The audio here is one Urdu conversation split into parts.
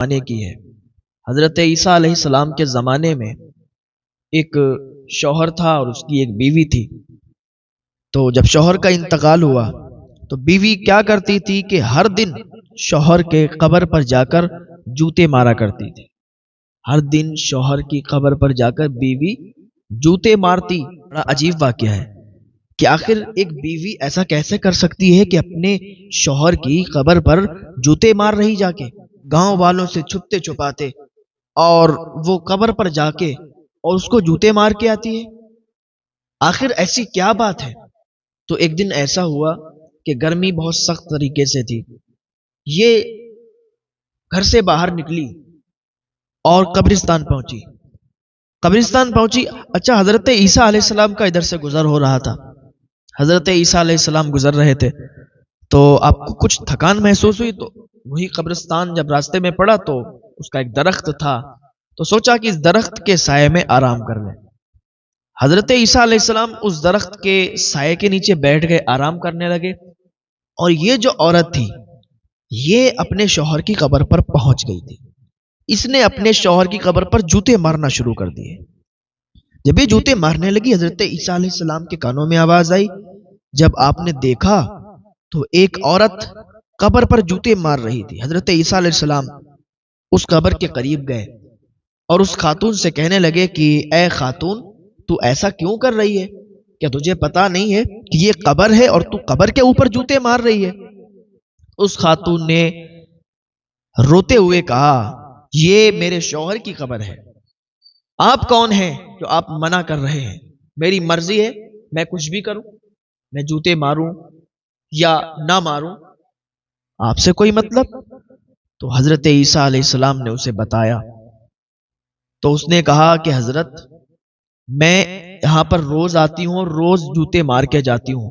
زمانے کی ہے۔ حضرت عیسیٰ علیہ السلام کے زمانے میں ایک شوہر تھا اور اس کی ایک بیوی تھی۔ تو جب شوہر کا انتقال ہوا تو بیوی کیا کرتی تھی کہ ہر دن شوہر کے قبر پر جا کر جوتے مارا کرتی تھی۔ ہر دن شوہر کی قبر پر جا کر بیوی جوتے مارتی۔ بڑا عجیب واقعہ ہے کہ آخر ایک بیوی ایسا کیسے کر سکتی ہے کہ اپنے شوہر کی قبر پر جوتے مار رہی جا کے، گاؤں والوں سے چھپتے چھپاتے، اور وہ قبر پر جا کے اور اس کو جوتے مار کے آتی ہے۔ آخر ایسی کیا بات ہے؟ تو ایک دن ایسا ہوا کہ گرمی بہت سخت طریقے سے تھی، یہ گھر سے باہر نکلی اور قبرستان پہنچی۔ اچھا، حضرت عیسیٰ علیہ السلام کا ادھر سے گزر ہو رہا تھا۔ حضرت عیسیٰ علیہ السلام گزر رہے تھے تو آپ کو کچھ تھکان محسوس ہوئی، تو وہی قبرستان جب راستے میں پڑا تو اس کا ایک درخت تھا، تو سوچا کہ اس درخت کے سائے میں آرام کر لیں۔ حضرت عیسیٰ علیہ السلام اس درخت کے سائے کے نیچے بیٹھ گئے، آرام کرنے لگے، اور یہ جو عورت تھی یہ اپنے شوہر کی قبر پر پہنچ گئی تھی۔ اس نے اپنے شوہر کی قبر پر جوتے مارنا شروع کر دیے۔ جب یہ جوتے مارنے لگی، حضرت عیسیٰ علیہ السلام کے کانوں میں آواز آئی۔ جب آپ نے دیکھا تو ایک عورت قبر پر جوتے مار رہی تھی۔ حضرت عیسیٰ علیہ السلام اس قبر کے قریب گئے اور اس خاتون سے کہنے لگے کہ اے خاتون، تو ایسا کیوں کر رہی ہے؟ کیا تجھے پتا نہیں ہے کہ یہ قبر ہے اور تو قبر کے اوپر جوتے مار رہی ہے؟ اس خاتون نے روتے ہوئے کہا، یہ میرے شوہر کی قبر ہے، آپ کون ہیں جو آپ منع کر رہے ہیں؟ میری مرضی ہے، میں کچھ بھی کروں، میں جوتے ماروں یا نہ ماروں، آپ سے کوئی مطلب؟ تو حضرت عیسیٰ علیہ السلام نے اسے بتایا، تو اس نے کہا کہ حضرت، میں یہاں پر روز آتی ہوں اور روز جوتے مار کے جاتی ہوں،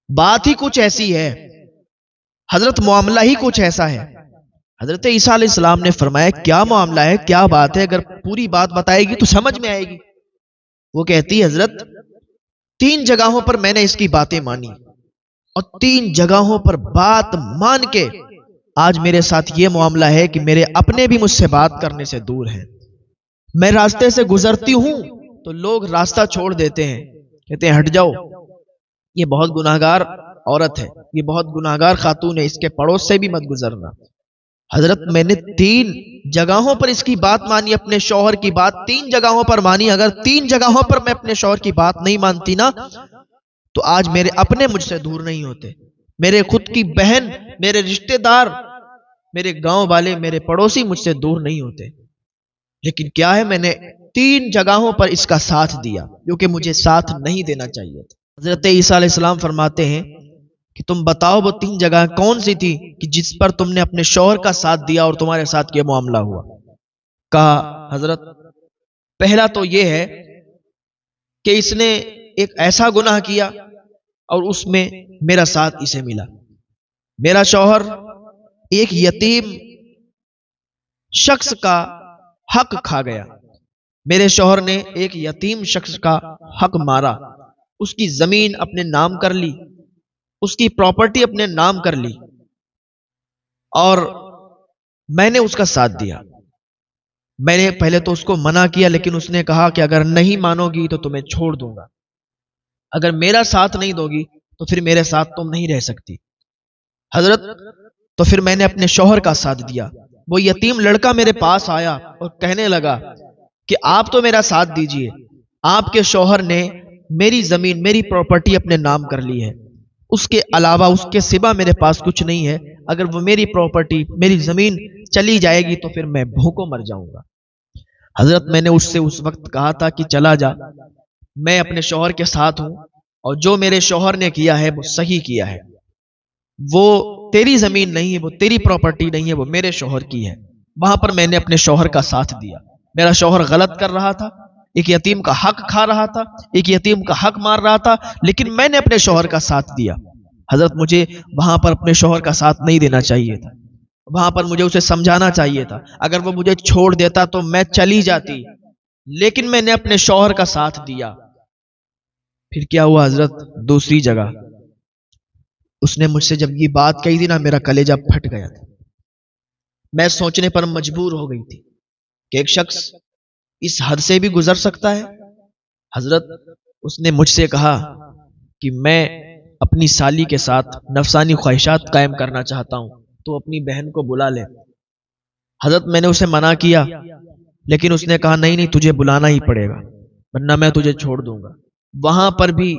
بات ہی کچھ ایسی ہے، حضرت معاملہ ہی کچھ ایسا ہے۔ حضرت عیسیٰ علیہ السلام نے فرمایا، کیا معاملہ ہے، کیا بات ہے؟ اگر پوری بات بتائے گی تو سمجھ میں آئے گی۔ وہ کہتی، حضرت 3 جگہوں پر میں نے اس کی باتیں مانی، اور 3 جگہوں پر بات مان کے آج میرے ساتھ یہ معاملہ ہے کہ میرے اپنے بھی مجھ سے بات کرنے سے دور ہیں۔ میں راستے سے گزرتی ہوں تو لوگ راستہ چھوڑ دیتے ہیں، کہتے ہیں ہٹ جاؤ، یہ بہت گناہگار عورت ہے، یہ بہت گناہگار خاتون ہے، اس کے پڑوس سے بھی مت گزرنا۔ حضرت میں نے 3 جگہوں پر اس کی بات مانی، اپنے شوہر کی بات 3 جگہوں پر مانی۔ اگر 3 جگہوں پر میں اپنے شوہر کی بات نہیں مانتی نا، تو آج میرے اپنے مجھ سے دور نہیں ہوتے، میرے خود کی بہن، میرے رشتہ دار، میرے گاؤں والے، میرے پڑوسی مجھ سے دور نہیں ہوتے۔ لیکن کیا ہے، میں نے 3 جگہوں پر اس کا ساتھ دیا جو کہ مجھے ساتھ نہیں دینا چاہیے تھا۔ حضرت عیسیٰ علیہ السلام فرماتے ہیں کہ تم بتاؤ وہ 3 جگہ کون سی تھی کہ جس پر تم نے اپنے شوہر کا ساتھ دیا اور تمہارے ساتھ یہ معاملہ ہوا؟ کہا، حضرت پہلا تو یہ ہے کہ اس نے ایک ایسا گناہ کیا اور اس میں میرا ساتھ اسے ملا۔ میرا شوہر ایک یتیم شخص کا حق کھا گیا، میرے شوہر نے ایک یتیم شخص کا حق مارا، اس کی زمین اپنے نام کر لی، اس کی پراپرٹی اپنے نام کر لی، اور میں نے اس کا ساتھ دیا۔ میں نے پہلے تو اس کو منع کیا، لیکن اس نے کہا کہ اگر نہیں مانو گی تو تمہیں چھوڑ دوں گا، اگر میرا ساتھ نہیں دو گی تو پھر میرے ساتھ تم نہیں رہ سکتی۔ حضرت تو پھر میں نے اپنے شوہر کا ساتھ دیا۔ وہ یتیم لڑکا میرے پاس آیا اور کہنے لگا کہ آپ تو میرا ساتھ دیجئے، آپ کے شوہر نے میری زمین، میری پراپرٹی اپنے نام کر لی ہے، اس کے علاوہ، اس کے سوا میرے پاس کچھ نہیں ہے، اگر وہ میری پراپرٹی، میری زمین چلی جائے گی تو پھر میں بھوکوں مر جاؤں گا۔ حضرت میں نے اس سے اس وقت کہا تھا کہ چلا جا، میں اپنے شوہر کے ساتھ ہوں، اور جو میرے شوہر نے کیا ہے وہ صحیح کیا ہے، وہ تیری زمین نہیں ہے، وہ تیری پراپرٹی نہیں ہے، وہ میرے شوہر کی ہے۔ وہاں پر میں نے اپنے شوہر کا ساتھ دیا۔ میرا شوہر غلط کر رہا تھا، ایک یتیم کا حق کھا رہا تھا، ایک یتیم کا حق مار رہا تھا، لیکن میں نے اپنے شوہر کا ساتھ دیا۔ حضرت مجھے وہاں پر اپنے شوہر کا ساتھ نہیں دینا چاہیے تھا، وہاں پر مجھے اسے سمجھانا چاہیے تھا، اگر وہ مجھے چھوڑ دیتا تو میں چلی جاتی، لیکن میں نے اپنے شوہر کا ساتھ دیا۔ پھر کیا ہوا حضرت؟ دوسری جگہ اس نے مجھ سے جب یہ بات کہی تھی نا، میرا کلیجہ پھٹ گیا تھا، میں سوچنے پر مجبور ہو گئی تھی کہ ایک شخص اس حد سے بھی گزر سکتا ہے۔ حضرت اس نے مجھ سے کہا کہ میں اپنی سالی کے ساتھ نفسانی خواہشات قائم کرنا چاہتا ہوں، تو اپنی بہن کو بلا لے۔ حضرت میں نے اسے منع کیا، لیکن اس نے کہا نہیں تجھے بلانا ہی پڑے گا ورنہ میں تجھے چھوڑ دوں گا۔ وہاں پر بھی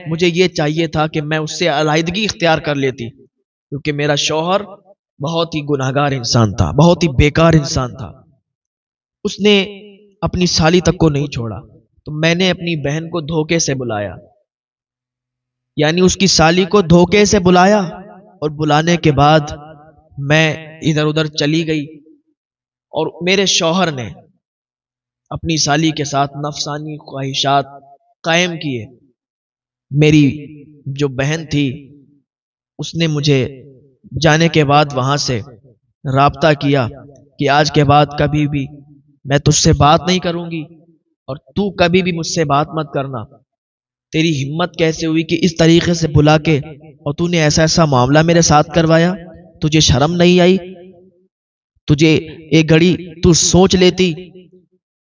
مجھے یہ چاہیے تھا کہ میں اس سے علیحدگی اختیار کر لیتی، کیونکہ میرا شوہر بہت ہی گناہگار انسان تھا، بہت ہی بیکار انسان تھا۔ اس نے اپنی سالی تک کو نہیں چھوڑا، تو میں نے اپنی بہن کو دھوکے سے بلایا، یعنی اس کی سالی کو دھوکے سے بلایا، اور بلانے کے بعد میں ادھر ادھر چلی گئی، اور میرے شوہر نے اپنی سالی کے ساتھ نفسانی خواہشات قائم کیے۔ میری جو بہن تھی اس نے مجھے جانے کے بعد وہاں سے رابطہ کیا کہ آج کے بعد کبھی بھی میں تجھ سے بات نہیں کروں گی، اور تو کبھی بھی مجھ سے بات مت کرنا۔ تیری ہمت کیسے ہوئی کہ اس طریقے سے بلا کے اور تو نے ایسا معاملہ میرے ساتھ کروایا؟ تجھے شرم نہیں آئی؟ تجھے ایک گھڑی تو سوچ لیتی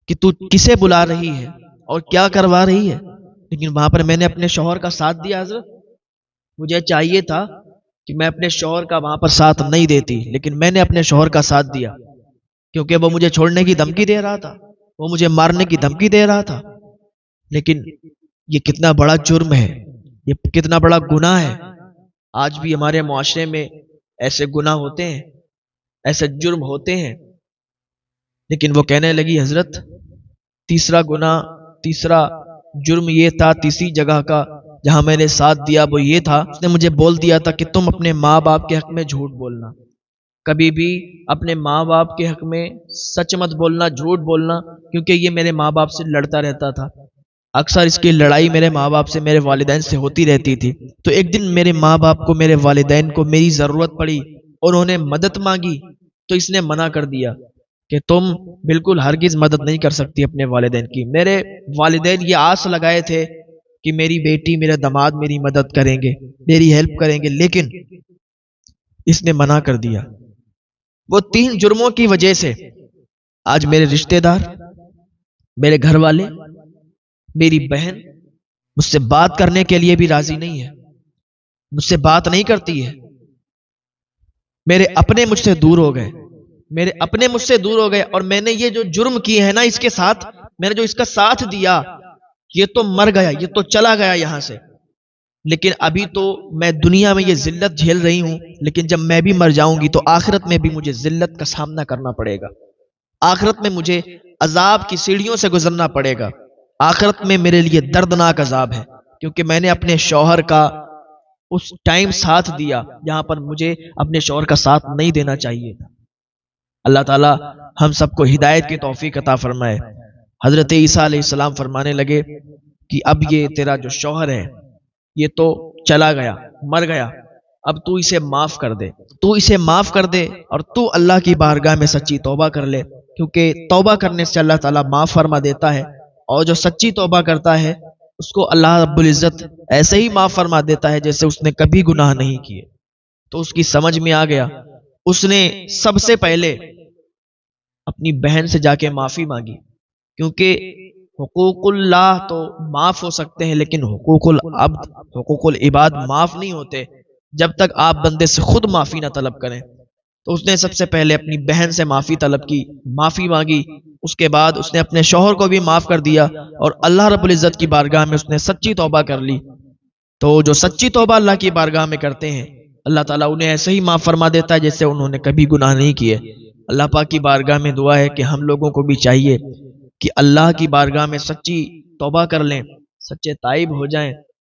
کہ تو کسے بلا رہی ہے اور کیا کروا رہی ہے؟ لیکن وہاں پر میں نے اپنے شوہر کا ساتھ دیا۔ حضرت مجھے چاہیے تھا کہ میں اپنے شوہر کا وہاں پر ساتھ نہیں دیتی، لیکن میں نے اپنے شوہر کا ساتھ دیا، کیونکہ وہ مجھے چھوڑنے کی دھمکی دے رہا تھا، وہ مجھے مارنے کی دھمکی دے رہا تھا۔ لیکن یہ کتنا بڑا جرم ہے، یہ کتنا بڑا گناہ ہے۔ آج بھی ہمارے معاشرے میں ایسے گناہ ہوتے ہیں، ایسے جرم ہوتے ہیں۔ لیکن وہ کہنے لگی حضرت تیسرا گناہ، تیسرا جرم یہ تھا، تیسری جگہ کا جہاں میں نے ساتھ دیا وہ یہ تھا، اس نے مجھے بول دیا تھا کہ تم اپنے ماں باپ کے حق میں جھوٹ بولنا، کبھی بھی اپنے ماں باپ کے حق میں سچ مت بولنا، جھوٹ بولنا، کیونکہ یہ میرے ماں باپ سے لڑتا رہتا تھا۔ اکثر اس کی لڑائی میرے ماں باپ سے، میرے والدین سے ہوتی رہتی تھی۔ تو ایک دن میرے ماں باپ کو، میرے والدین کو میری ضرورت پڑی، انہوں نے مدد مانگی، تو اس نے منع کر دیا کہ تم بالکل ہرگز مدد نہیں کر سکتی اپنے والدین کی۔ میرے والدین یہ آس لگائے تھے کہ میری بیٹی، میرے داماد میری مدد کریں گے، میری ہیلپ کریں گے، لیکن اس نے منع کر دیا۔ وہ 3 جرموں کی وجہ سے آج میرے رشتہ دار، میرے گھر والے، میری بہن مجھ سے بات کرنے کے لیے بھی راضی نہیں ہے، مجھ سے بات نہیں کرتی ہے۔ میرے اپنے مجھ سے دور ہو گئے، میرے اپنے مجھ سے دور ہو گئے، اور میں نے یہ جو جرم کیے ہیں نا، اس کے ساتھ میں نے جو اس کا ساتھ دیا، یہ تو مر گیا، یہ تو چلا گیا یہاں سے، لیکن ابھی تو میں دنیا میں یہ ذلت جھیل رہی ہوں، لیکن جب میں بھی مر جاؤں گی تو آخرت میں بھی مجھے ذلت کا سامنا کرنا پڑے گا۔ آخرت میں مجھے عذاب کی سیڑھیوں سے گزرنا پڑے گا۔ آخرت میں میرے لیے دردناک عذاب ہے، کیونکہ میں نے اپنے شوہر کا اس ٹائم ساتھ دیا جہاں پر مجھے اپنے شوہر کا ساتھ نہیں دینا چاہیے تھا۔ اللہ تعالی ہم سب کو ہدایت کی توفیق عطا فرمائے۔ حضرت عیسیٰ علیہ السلام فرمانے لگے کہ اب یہ تیرا جو شوہر ہے یہ تو چلا گیا، مر گیا، اب تو اسے معاف کر دے، تو اسے معاف کر دے، اور تو اللہ کی بارگاہ میں سچی توبہ کر لے، کیونکہ توبہ کرنے سے اللہ تعالیٰ معاف فرما دیتا ہے، اور جو سچی توبہ کرتا ہے اس کو اللہ رب العزت ایسے ہی معاف فرما دیتا ہے جیسے اس نے کبھی گناہ نہیں کیے۔ تو اس کی سمجھ میں آ گیا، اس نے سب سے پہلے اپنی بہن سے جا کے معافی مانگی، کیونکہ حقوق اللہ تو معاف ہو سکتے ہیں، لیکن حقوق العبد، حقوق العباد معاف نہیں ہوتے جب تک آپ بندے سے خود معافی نہ طلب کریں۔ تو اس نے سب سے پہلے اپنی بہن سے معافی طلب کی، معافی مانگی، اس کے بعد اس نے اپنے شوہر کو بھی معاف کر دیا، اور اللہ رب العزت کی بارگاہ میں اس نے سچی توبہ کر لی۔ تو جو سچی توبہ اللہ کی بارگاہ میں کرتے ہیں، اللہ تعالیٰ انہیں ایسے ہی معاف فرما دیتا ہے جیسے انہوں نے کبھی گناہ نہیں کیے۔ اللہ پاک کی بارگاہ میں دعا ہے کہ ہم لوگوں کو بھی چاہیے کہ اللہ کی بارگاہ میں سچی توبہ کر لیں، سچے تائب ہو جائیں۔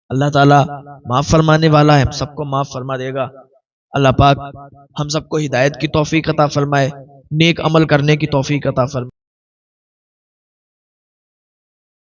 اللہ تعالیٰ معاف فرمانے والا ہے، ہم سب کو معاف فرما دے گا۔ اللہ پاک ہم سب کو ہدایت کی توفیق عطا فرمائے، نیک عمل کرنے کی توفیق عطا فرمائے۔